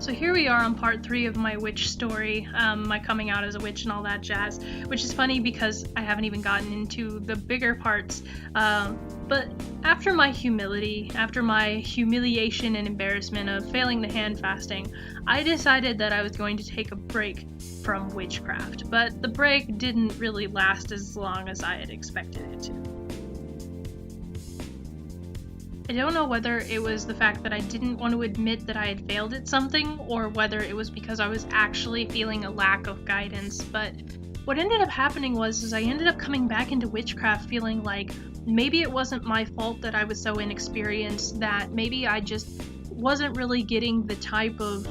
So here we are on part 3 of my witch story, my coming out as a witch and all that jazz, which is funny because I haven't even gotten into the bigger parts. But after my humiliation and embarrassment of failing the hand fasting, I decided that I was going to take a break from witchcraft, but the break didn't really last as long as I had expected it to. I don't know whether it was the fact that I didn't want to admit that I had failed at something, or whether it was because I was actually feeling a lack of guidance, but what ended up happening was I ended up coming back into witchcraft feeling like maybe it wasn't my fault that I was so inexperienced, that maybe I just wasn't really getting the type of,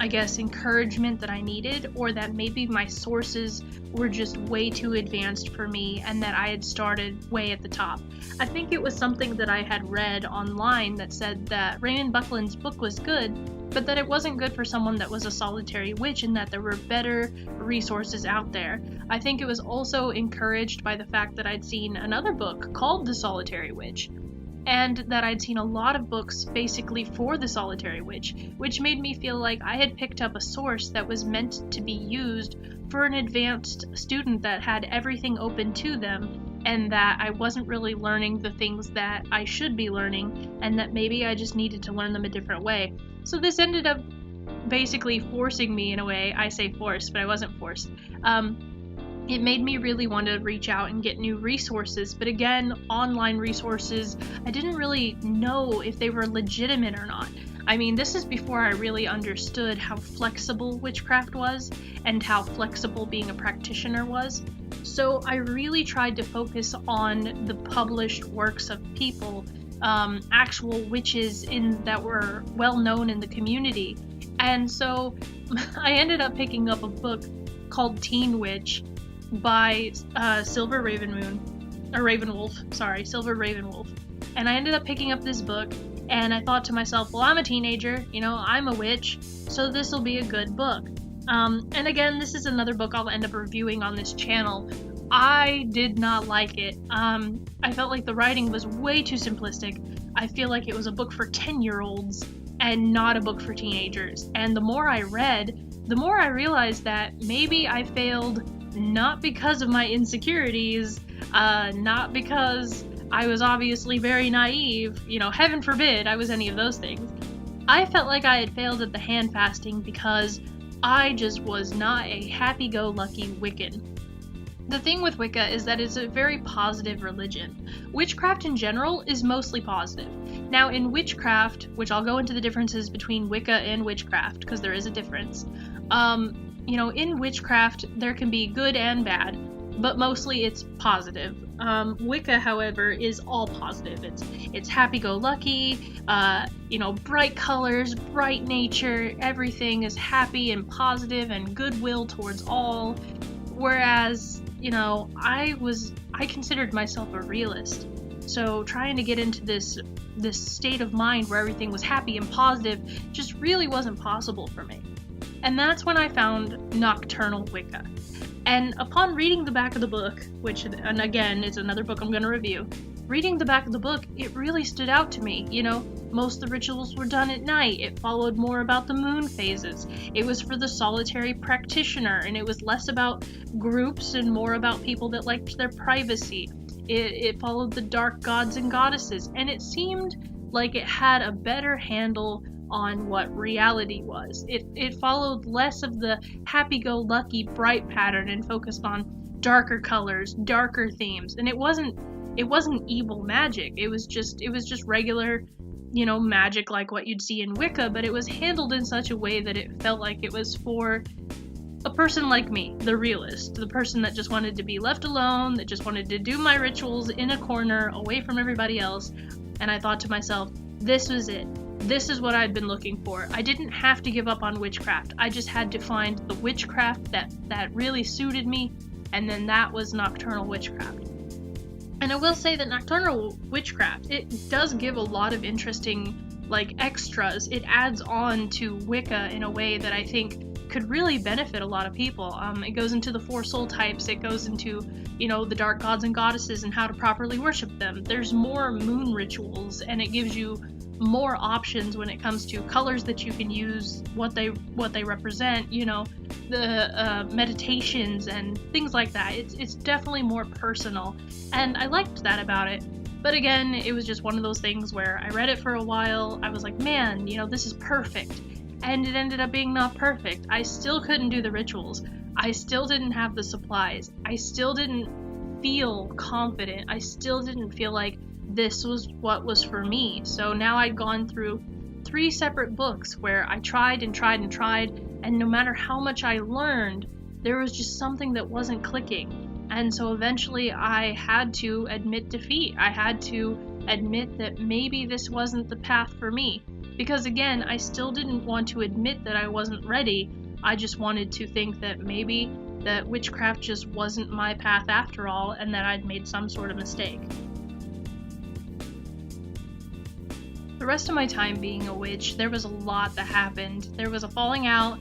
encouragement that I needed, or that maybe my sources were just way too advanced for me and that I had started way at the top. I think it was something that I had read online that said that Raymond Buckland's book was good, but that it wasn't good for someone that was a solitary witch and that there were better resources out there. I think it was also encouraged by the fact that I'd seen another book called The Solitary Witch, and that I'd seen a lot of books basically for the solitary witch, which made me feel like I had picked up a source that was meant to be used for an advanced student that had everything open to them, and that I wasn't really learning the things that I should be learning, and that maybe I just needed to learn them a different way. So this ended up basically forcing me in a way. I say forced, but I wasn't forced. It made me really want to reach out and get new resources, but again, online resources, I didn't really know if they were legitimate or not. I mean, this is before I really understood how flexible witchcraft was and how flexible being a practitioner was. So I really tried to focus on the published works of people, actual witches that were well known in the community. And so I ended up picking up a book called Teen Witch by Silver Ravenwolf. And I ended up picking up this book, and I thought to myself, well, I'm a teenager, I'm a witch, so this will be a good book. And again, this is another book I'll end up reviewing on this channel. I did not like it. I felt like the writing was way too simplistic. I feel like it was a book for 10-year-olds and not a book for teenagers. And the more I read, the more I realized that maybe I failed not because of my insecurities, not because I was obviously very naive, heaven forbid I was any of those things. I felt like I had failed at the hand fasting because I just was not a happy-go-lucky Wiccan. The thing with Wicca is that it's a very positive religion. Witchcraft in general is mostly positive. Now in witchcraft, which I'll go into the differences between Wicca and witchcraft, because there is a difference, in witchcraft, there can be good and bad, but mostly it's positive. Wicca, however, is all positive. It's happy-go-lucky, bright colors, bright nature, everything is happy and positive and goodwill towards all. Whereas, I considered myself a realist. So trying to get into this state of mind where everything was happy and positive just really wasn't possible for me. And that's when I found Nocturnal Wicca. And upon reading the back of the book, and again, it's another book I'm going to review, reading the back of the book, it really stood out to me. Most of the rituals were done at night. It followed more about the moon phases. It was for the solitary practitioner, and it was less about groups and more about people that liked their privacy. It followed the dark gods and goddesses, and it seemed like it had a better handle on what reality was. It followed less of the happy-go-lucky bright pattern and focused on darker colors, darker themes. And it wasn't evil magic. It was just regular, magic like what you'd see in Wicca, but it was handled in such a way that it felt like it was for a person like me, the realist, the person that just wanted to be left alone, that just wanted to do my rituals in a corner away from everybody else. And I thought to myself, this was it. This is what I'd been looking for. I didn't have to give up on witchcraft. I just had to find the witchcraft that really suited me, and then that was Nocturnal Witchcraft. And I will say that Nocturnal Witchcraft, it does give a lot of interesting, extras. It adds on to Wicca in a way that I think could really benefit a lot of people. It goes into the 4 soul types. It goes into, the dark gods and goddesses and how to properly worship them. There's more moon rituals, and it gives you more options when it comes to colors that you can use, what they represent, the meditations and things like that. It's definitely more personal, and I liked that about it. But again, it was just one of those things where I read it for a while, I was like, man, this is perfect. And it ended up being not perfect. I still couldn't do the rituals. I still didn't have the supplies. I still didn't feel confident. I still didn't feel like this was what was for me. So now I'd gone through 3 separate books where I tried and tried and tried, and no matter how much I learned, there was just something that wasn't clicking. And so eventually I had to admit defeat. I had to admit that maybe this wasn't the path for me. Because again, I still didn't want to admit that I wasn't ready. I just wanted to think that maybe that witchcraft just wasn't my path after all, and that I'd made some sort of mistake. The rest of my time being a witch, there was a lot that happened. There was a falling out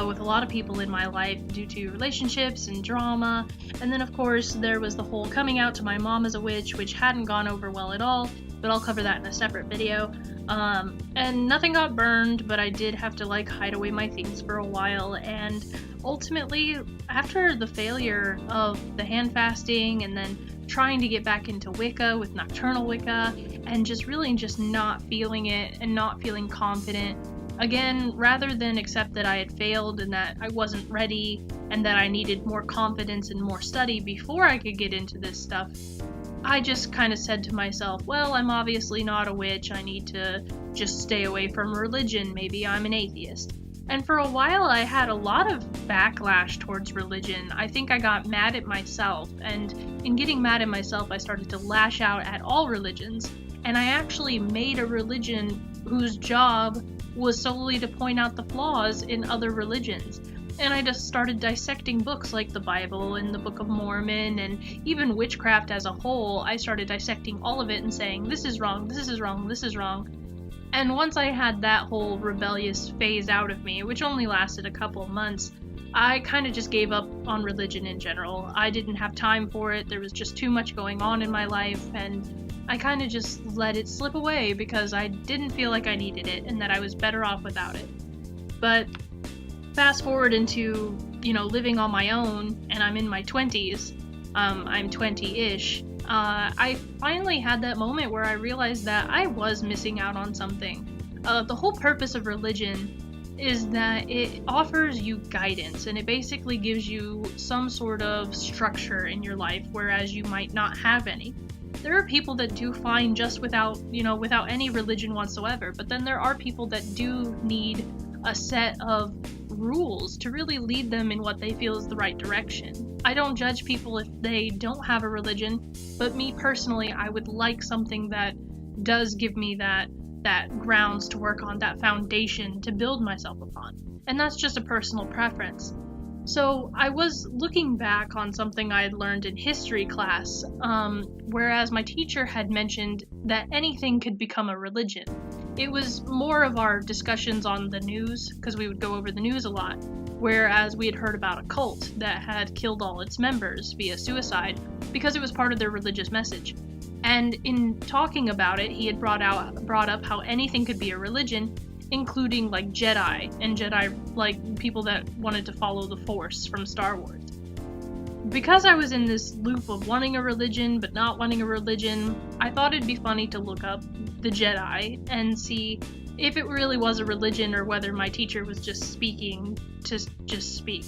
with a lot of people in my life due to relationships and drama, and then of course there was the whole coming out to my mom as a witch, which hadn't gone over well at all, but I'll cover that in a separate video. And nothing got burned, but I did have to hide away my things for a while, and ultimately, after the failure of the hand fasting and then trying to get back into Wicca with Nocturnal Wicca, and just not feeling it and not feeling confident, again, rather than accept that I had failed and that I wasn't ready and that I needed more confidence and more study before I could get into this stuff, I just kind of said to myself, well, I'm obviously not a witch, I need to just stay away from religion, maybe I'm an atheist. And for a while I had a lot of backlash towards religion. I think I got mad at myself, and in getting mad at myself I started to lash out at all religions, and I actually made a religion whose job was solely to point out the flaws in other religions. And I just started dissecting books like the Bible and the Book of Mormon and even witchcraft as a whole. I started dissecting all of it and saying, this is wrong, this is wrong, this is wrong. And once I had that whole rebellious phase out of me, which only lasted a couple of months, I kind of just gave up on religion in general. I didn't have time for it, there was just too much going on in my life, and I kind of just let it slip away because I didn't feel like I needed it and that I was better off without it. But fast forward into, living on my own, and I'm in my 20s, I'm 20-ish, I finally had that moment where I realized that I was missing out on something. The whole purpose of religion is that it offers you guidance, and it basically gives you some sort of structure in your life, whereas you might not have any. There are people that do fine just without any religion whatsoever, but then there are people that do need a set of rules to really lead them in what they feel is the right direction. I don't judge people if they don't have a religion, but me personally, I would like something that does give me that grounds to work on, that foundation to build myself upon. And that's just a personal preference. So I was looking back on something I had learned in history class, whereas my teacher had mentioned that anything could become a religion. It was more of our discussions on the news, because we would go over the news a lot, whereas we had heard about a cult that had killed all its members via suicide because it was part of their religious message. And in talking about it, he had brought up how anything could be a religion, including Jedi, and Jedi people that wanted to follow the Force from Star Wars. Because I was in this loop of wanting a religion but not wanting a religion, I thought it'd be funny to look up the Jedi and see if it really was a religion or whether my teacher was just speaking to just speak.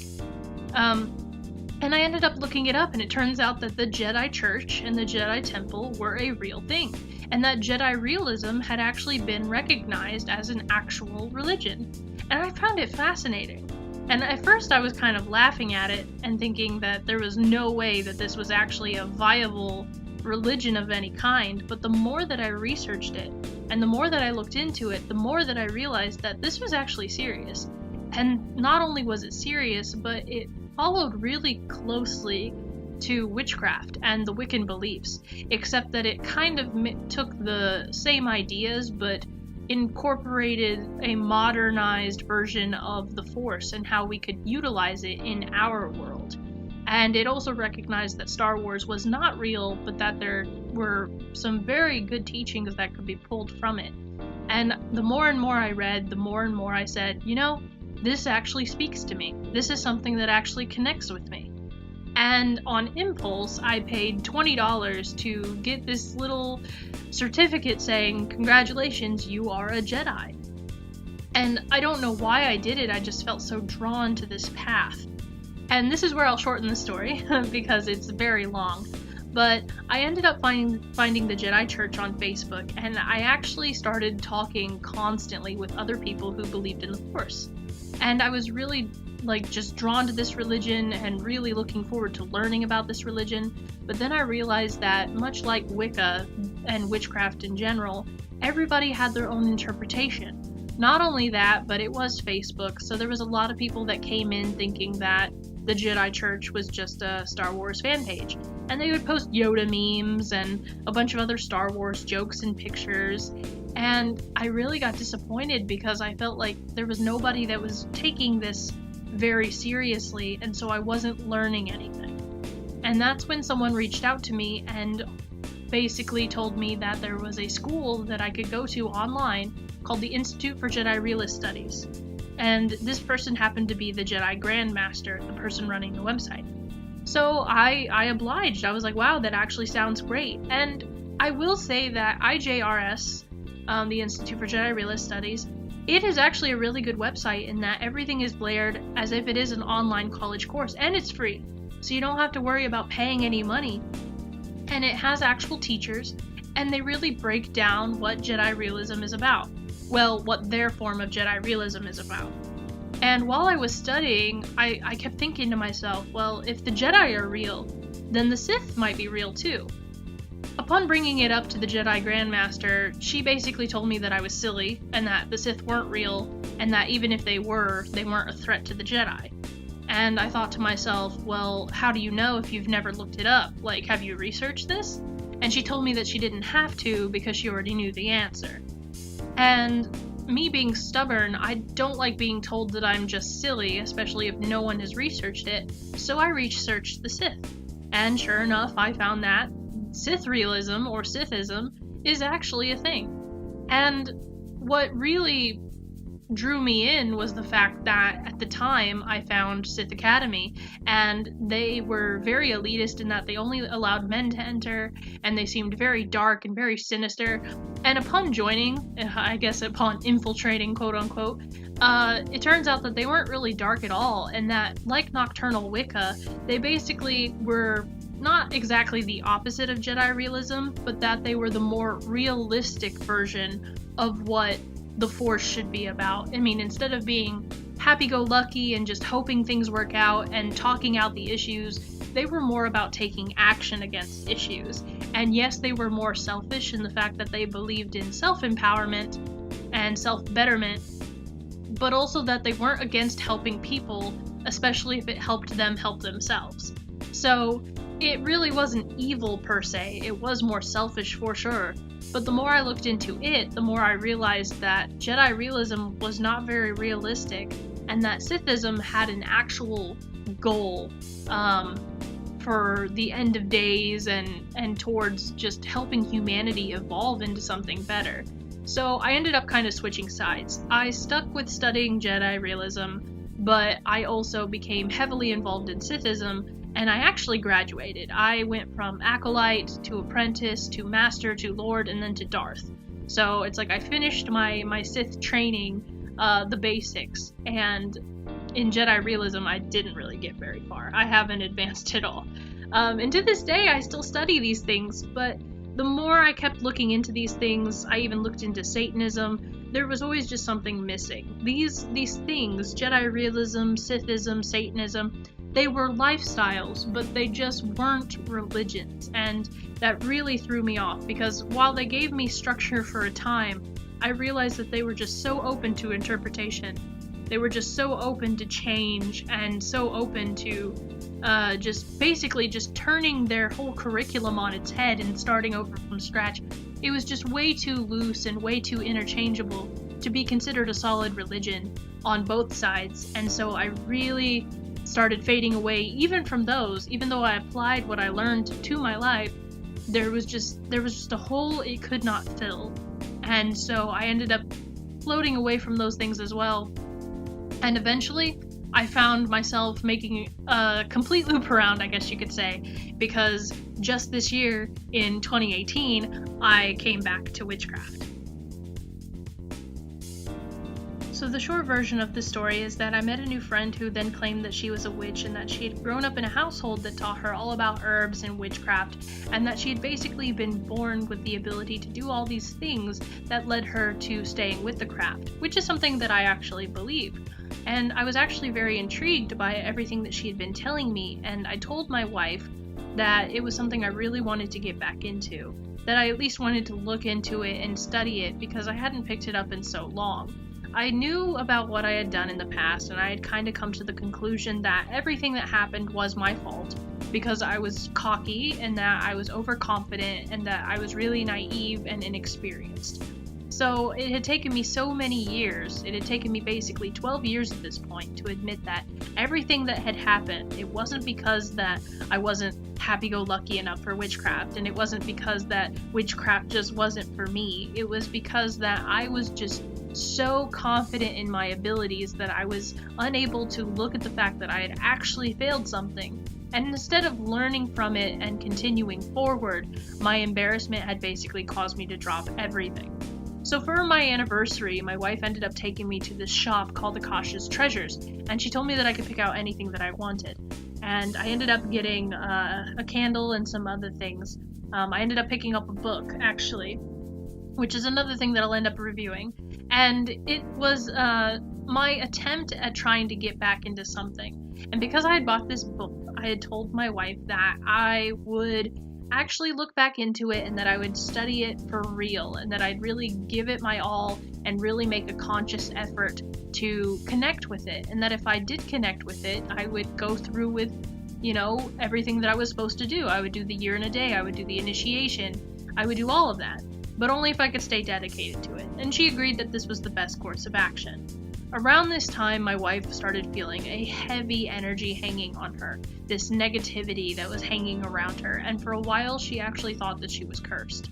And I ended up looking it up, and it turns out that the Jedi Church and the Jedi Temple were a real thing, and that Jedi-Realism had actually been recognized as an actual religion. And I found it fascinating. And at first I was kind of laughing at it and thinking that there was no way that this was actually a viable religion of any kind, but the more that I researched it, and the more that I looked into it, the more that I realized that this was actually serious. And not only was it serious, but it followed really closely to witchcraft and the Wiccan beliefs, except that it kind of took the same ideas but incorporated a modernized version of the Force and how we could utilize it in our world. And it also recognized that Star Wars was not real, but that there were some very good teachings that could be pulled from it. And the more and more I read, the more and more I said, this actually speaks to me. This is something that actually connects with me. And on impulse, I paid $20 to get this little certificate saying, congratulations, you are a Jedi. And I don't know why I did it, I just felt so drawn to this path. And this is where I'll shorten the story, because it's very long. But I ended up finding the Jedi Church on Facebook, and I actually started talking constantly with other people who believed in the Force. And I was really just drawn to this religion and really looking forward to learning about this religion. But then I realized that much like Wicca and witchcraft in general, everybody had their own interpretation. Not only that, but it was Facebook, so there was a lot of people that came in thinking that the Jedi Church was just a Star Wars fan page. And they would post Yoda memes and a bunch of other Star Wars jokes and pictures. And I really got disappointed because I felt like there was nobody that was taking this very seriously, and so I wasn't learning anything. And that's when someone reached out to me and basically told me that there was a school that I could go to online called the Institute for Jedi-Realist Studies. And this person happened to be the Jedi Grandmaster, the person running the website. So I obliged. I was like, wow, that actually sounds great. And I will say that IJRS, the Institute for Jedi-Realist Studies, it is actually a really good website in that everything is blared as if it is an online college course, and it's free. So you don't have to worry about paying any money. And it has actual teachers, and they really break down what Jedi-Realism is about. Well, what their form of Jedi-Realism is about. And while I was studying, I kept thinking to myself, well, if the Jedi are real, then the Sith might be real too. Upon bringing it up to the Jedi Grandmaster, she basically told me that I was silly, and that the Sith weren't real, and that even if they weren't a threat to the Jedi. And I thought to myself, well, how do you know if you've never looked it up? Have you researched this? And she told me that she didn't have to because she already knew the answer. And me being stubborn, I don't like being told that I'm just silly, especially if no one has researched it, so I researched the Sith. And sure enough, I found that Sith-Realism or Sithism is actually a thing. And what really drew me in was the fact that at the time I found Sith Academy, and they were very elitist in that they only allowed men to enter, and they seemed very dark and very sinister. And upon joining, I guess upon infiltrating, quote unquote, it turns out that they weren't really dark at all, and that, like Nocturnal Wicca, they basically were not exactly the opposite of Jedi-Realism, but that they were the more realistic version of what the Force should be about. I mean, instead of being happy-go-lucky and just hoping things work out and talking out the issues, they were more about taking action against issues. And yes, they were more selfish in the fact that they believed in self-empowerment and self-betterment, but also that they weren't against helping people, especially if it helped them help themselves. So it really wasn't evil per se, it was more selfish for sure. But the more I looked into it, the more I realized that Jedi-Realism was not very realistic, and that Sithism had an actual goal for the end of days and towards just helping humanity evolve into something better. So I ended up kind of switching sides. I stuck with studying Jedi-Realism, but I also became heavily involved in Sithism, and I actually graduated. I went from Acolyte to Apprentice to Master to Lord and then to Darth. So it's like I finished my Sith training, the basics, and in Jedi-Realism I didn't really get very far. I haven't advanced at all. And to this day I still study these things, but the more I kept looking into these things, I even looked into Satanism, there was always just something missing. These things, Jedi-Realism, Sithism, Satanism, they were lifestyles, but they just weren't religions, and that really threw me off, because while they gave me structure for a time, I realized that they were just so open to interpretation. They were just so open to change, and so open to just basically just turning their whole curriculum on its head and starting over from scratch. It was just way too loose and way too interchangeable to be considered a solid religion on both sides, and so I really started fading away even from those. Even though I applied what I learned to my life, there was just a hole it could not fill. And so I ended up floating away from those things as well. And eventually, I found myself making a complete loop around, I guess you could say, because just this year, in 2018, I came back to witchcraft. So the short version of this story is that I met a new friend who then claimed that she was a witch and that she had grown up in a household that taught her all about herbs and witchcraft, and that she had basically been born with the ability to do all these things that led her to staying with the craft, which is something that I actually believe. And I was actually very intrigued by everything that she had been telling me, and I told my wife that it was something I really wanted to get back into, that I at least wanted to look into it and study it because I hadn't picked it up in so long. I knew about what I had done in the past, and I had kind of come to the conclusion that everything that happened was my fault because I was cocky and that I was overconfident and that I was really naive and inexperienced. So it had taken me so many years, it had taken me basically 12 years at this point to admit that everything that had happened, it wasn't because that I wasn't happy-go-lucky enough for witchcraft, and it wasn't because that witchcraft just wasn't for me. It was because that I was just so confident in my abilities that I was unable to look at the fact that I had actually failed something. And instead of learning from it and continuing forward, my embarrassment had basically caused me to drop everything. So for my anniversary, my wife ended up taking me to this shop called Akasha's Treasures, and she told me that I could pick out anything that I wanted. And I ended up getting a candle and some other things. I ended up picking up a book, actually, which is another thing that I'll end up reviewing. And it was my attempt at trying to get back into something. And because I had bought this book, I had told my wife that I would actually look back into it and that I would study it for real and that I'd really give it my all and really make a conscious effort to connect with it. And that if I did connect with it, I would go through with, everything that I was supposed to do. I would do the year and a day, I would do the initiation, I would do all of that, but only if I could stay dedicated to it. And she agreed that this was the best course of action. Around this time, my wife started feeling a heavy energy hanging on her, this negativity that was hanging around her, and for a while she actually thought that she was cursed.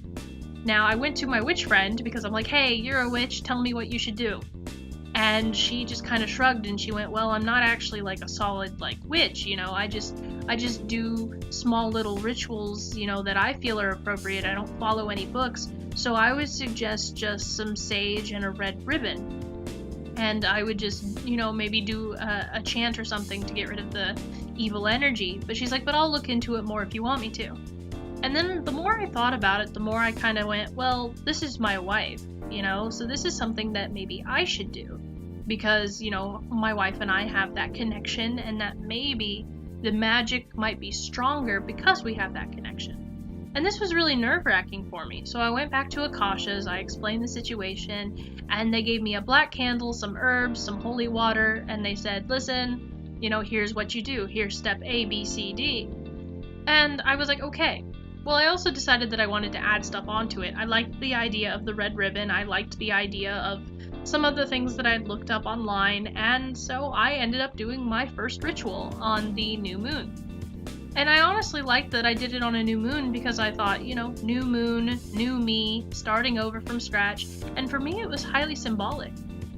Now, I went to my witch friend because I'm like, hey, you're a witch, tell me what you should do. And she just kind of shrugged and she went, well, I'm not actually like a solid witch, I just do small little rituals, that I feel are appropriate. I don't follow any books, so I would suggest just some sage and a red ribbon. And I would just, maybe do a chant or something to get rid of the evil energy. But she's like, but I'll look into it more if you want me to. And then the more I thought about it, the more I kind of went, well, this is my wife, so this is something that maybe I should do. Because, my wife and I have that connection, and that maybe the magic might be stronger because we have that connection. And this was really nerve-wracking for me. So I went back to Akasha's, I explained the situation, and they gave me a black candle, some herbs, some holy water, and they said, listen, here's what you do. Here's step A, B, C, D. And I was like, okay. Well, I also decided that I wanted to add stuff onto it. I liked the idea of the red ribbon. I liked the idea of some of the things that I'd looked up online, and so I ended up doing my first ritual on the new moon. And I honestly liked that I did it on a new moon because I thought, new moon, new me, starting over from scratch, and for me it was highly symbolic.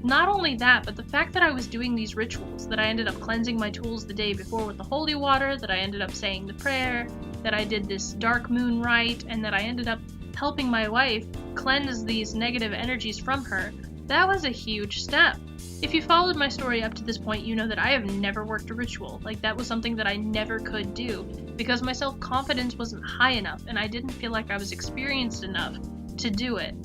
Not only that, but the fact that I was doing these rituals, that I ended up cleansing my tools the day before with the holy water, that I ended up saying the prayer, that I did this dark moon rite, and that I ended up helping my wife cleanse these negative energies from her, that was a huge step. If you followed my story up to this point, you know that I have never worked a ritual. That was something that I never could do because my self-confidence wasn't high enough and I didn't feel like I was experienced enough to do it.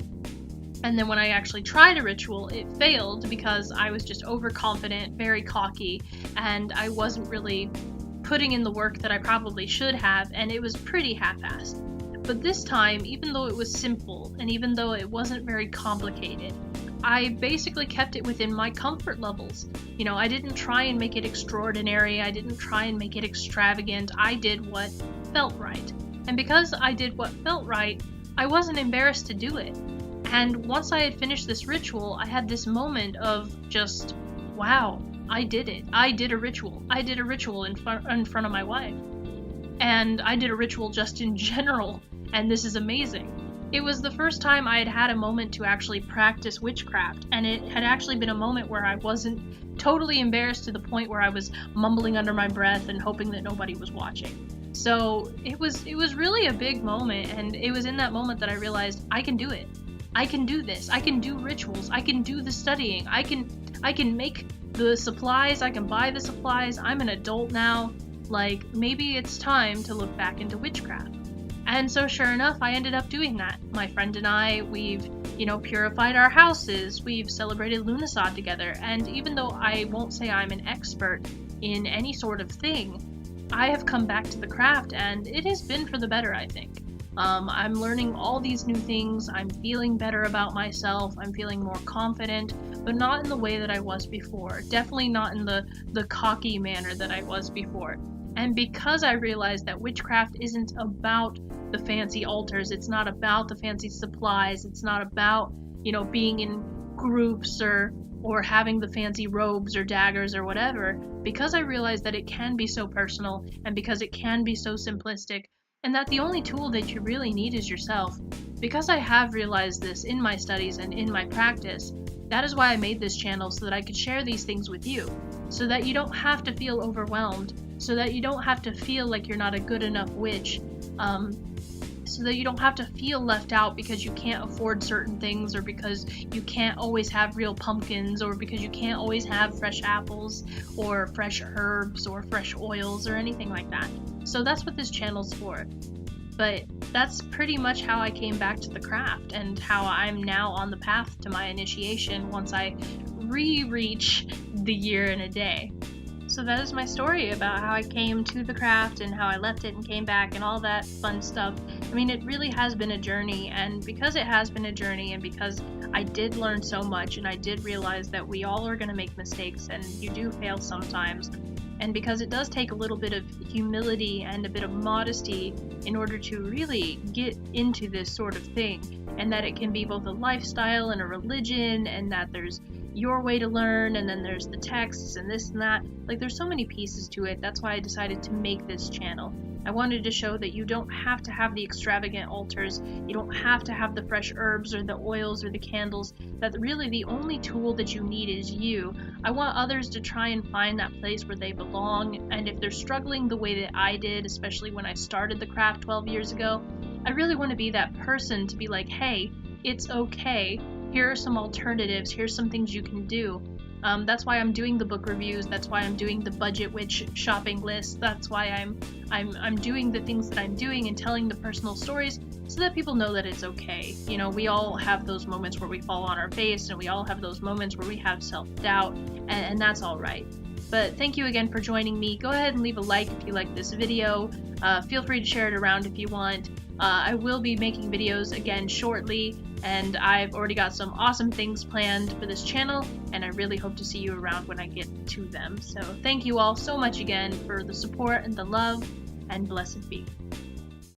And then when I actually tried a ritual, it failed because I was just overconfident, very cocky, and I wasn't really putting in the work that I probably should have, and it was pretty half-assed. But this time, even though it was simple, and even though it wasn't very complicated, I basically kept it within my comfort levels. I didn't try and make it extraordinary, I didn't try and make it extravagant, I did what felt right. And because I did what felt right, I wasn't embarrassed to do it. And once I had finished this ritual, I had this moment of just, wow, I did it. I did a ritual. I did a ritual in front of my wife. And I did a ritual just in general, and this is amazing. it was the first time I had had a moment to actually practice witchcraft, and it had actually been a moment where I wasn't totally embarrassed to the point where I was mumbling under my breath and hoping that nobody was watching. So it was really a big moment, and it was in that moment that I realized I can do it. I can do this. I can do rituals. I can do the studying. I can make the supplies. I can buy the supplies. I'm an adult now. Like, maybe it's time to look back into witchcraft. And so sure enough, I ended up doing that. My friend and I, we've, purified our houses. We've celebrated Lughnasadh together. And even though I won't say I'm an expert in any sort of thing, I have come back to the craft, and it has been for the better, I think. I'm learning all these new things. I'm feeling better about myself. I'm feeling more confident, but not in the way that I was before. Definitely not in the cocky manner that I was before. And because I realized that witchcraft isn't about the fancy altars, it's not about the fancy supplies, it's not about, being in groups or having the fancy robes or daggers or whatever, because I realized that it can be so personal, and because it can be so simplistic, and that the only tool that you really need is yourself. Because I have realized this in my studies and in my practice, that is why I made this channel, so that I could share these things with you, so that you don't have to feel overwhelmed, so that you don't have to feel like you're not a good enough witch, so that you don't have to feel left out because you can't afford certain things, or because you can't always have real pumpkins, or because you can't always have fresh apples, or fresh herbs, or fresh oils, or anything like that. So that's what this channel's for. But that's pretty much how I came back to the craft, and how I'm now on the path to my initiation once I reach the year and a day. So that is my story about how I came to the craft and how I left it and came back and all that fun stuff. I mean, it really has been a journey, and because it has been a journey, and because I did learn so much, and I did realize that we all are going to make mistakes, and you do fail sometimes, and because it does take a little bit of humility and a bit of modesty in order to really get into this sort of thing, and that it can be both a lifestyle and a religion, and that there's your way to learn, and then there's the texts and this and that. Like, there's so many pieces to it. That's why I decided to make this channel. I wanted to show that you don't have to have the extravagant altars, you don't have to have the fresh herbs or the oils or the candles, that really the only tool that you need is you. I want others to try and find that place where they belong, and if they're struggling the way that I did, especially when I started the craft 12 years ago, I really want to be that person to be like, hey, it's okay. Here are some alternatives. Here's some things you can do. That's why I'm doing the book reviews. That's why I'm doing the budget witch shopping list. That's why I'm doing the things that I'm doing and telling the personal stories, so that people know that it's okay. We all have those moments where we fall on our face, and we all have those moments where we have self-doubt, and that's all right. But thank you again for joining me. Go ahead and leave a like if you like this video. Feel free to share it around if you want. I will be making videos again shortly, and I've already got some awesome things planned for this channel, and I really hope to see you around when I get to them. So thank you all so much again for the support and the love, and blessed be.